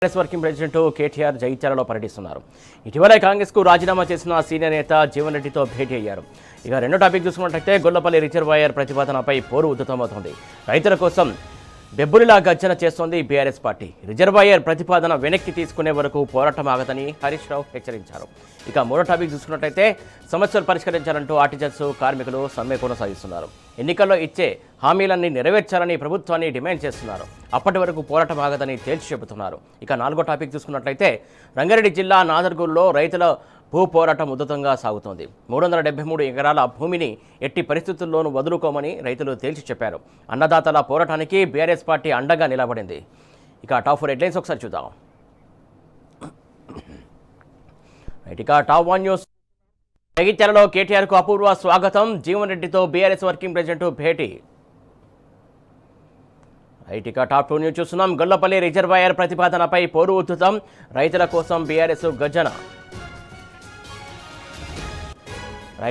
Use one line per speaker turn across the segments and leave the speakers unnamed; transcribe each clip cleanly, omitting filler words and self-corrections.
Congress working president KTR జగిత్యాలలో పర్యటిస్తున్నారు. ఇటీవలే కాంగ్రెస్ కు రాజీనామా చేసిన సీనియర్ నేత జీవన్ రెడ్డితో భేటీ అయ్యారు. ఇక రెండో టాపిక్ చూసుకున్నట్లయితే గొల్లపల్లి రిజర్వాయర్ ప్రతిపాదనపై పోరు ఉధృతమవుతోంది. రైతుల కోసం బెబ్బులిలా గర్జన చేస్తోంది బీఆర్ఎస్ పార్టీ. రిజర్వాయర్ ప్రతిపాదన వెనక్కి తీసుకునే వరకు పోరాటం ఆగదని హరీష్ రావు హెచ్చరించారు. ఇక మూడో టాపిక్ చూసుకున్నట్లయితే సమస్యలు పరిష్కరించాలంటూ ఆర్టిజన్స్ కార్మికులు సమ్మె కొనసాగిస్తున్నారు. ఎన్నికల్లో ఇచ్చే హామీలన్నీ నెరవేర్చాలని ప్రభుత్వాన్ని డిమాండ్ చేస్తున్నారు. అప్పటి వరకు పోరాటం ఆగదని తేల్చి చెబుతున్నారు. ఇక నాలుగో టాపిక్ చూసుకున్నట్లయితే రంగారెడ్డి జిల్లా నాదర్గూల్లో రైతుల భూ పోరాటం ఉధృతంగా సాగుతోంది. 373 ఎకరాల భూమిని ఎట్టి పరిస్థితుల్లోనూ వదులుకోమని రైతులు తేల్చి చెప్పారు. అన్నదాతల పోరాటానికి బీఆర్ఎస్ పార్టీ అండగా నిలబడింది. ఇక టాప్ 4 హెడ్లైన్స్ ఒకసారి చూద్దాం. ఇక టాప్ 1 న్యూస్. జగిత్యాలలో కేటీఆర్కు అపూర్వ స్వాగతం. జీవన్ రెడ్డితో బీఆర్ఎస్ వర్కింగ్ ప్రెసిడెంట్ భేటీ. ఇక టాప్ 2 న్యూస్ చూస్తున్నాం. గొల్లపల్లి రిజర్వాయర్ ప్రతిపాదనపై పోరు ఉధృతం. రైతుల కోసం బీఆర్ఎస్ గర్జన.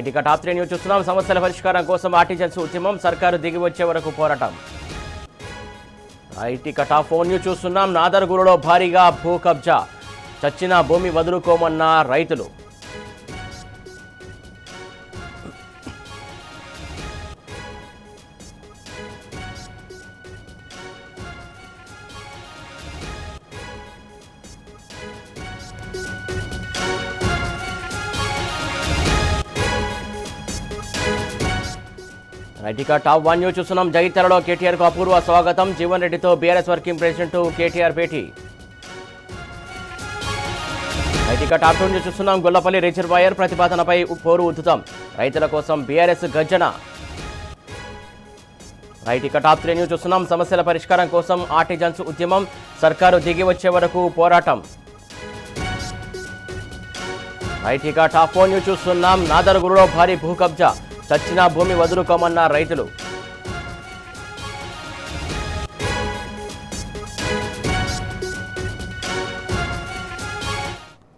ఇక టాప్ 3 న్యూస్ చూస్తున్నాం. సమస్యల పరిష్కారం కోసం ఆర్టిజన్స్ ఉద్యమం, సర్కారు దిగి వచ్చే వరకు పోరాటం. ఇక టాప్ 4 న్యూస్ చూస్తున్నాం. నాదర్గూరులో భారీగా భూ కబ్జా, చచ్చిన భూమి వదులుకోమన్న రైతులు. ఇక టాప్ 1 న్యూస్ చూస్తున్నాం. జగిత్యాలలో కేటీఆర్కు అపూర్వ స్వాగతం. జీవన్ రెడ్డితో బీఆర్ఎస్ వర్కింగ్ ప్రెసిడెంట్ కేటీఆర్ భేటీ. ఇక టాప్ 2 న్యూస్ చూస్తున్నాం. గొల్లపల్లి రిజర్వాయర్ ప్రతిపాదనపై పోరు ఉధృతం. రైతుల కోసం బీఆర్ఎస్ గర్జన. ఇక టాప్ 3 న్యూస్ చూస్తున్నాం. సమస్యల పరిష్కారం కోసం ఆర్టిజన్స్ ఉద్యమం, సర్కారు దిగి వచ్చే వరకు పోరాటం. ఇక టాప్ 4 న్యూస్ చూస్తున్నాం. నాదర్గూరులో భారీ భూ కబ్జా, చచ్చిన భూమి వదులుకోమన్న రైతులు.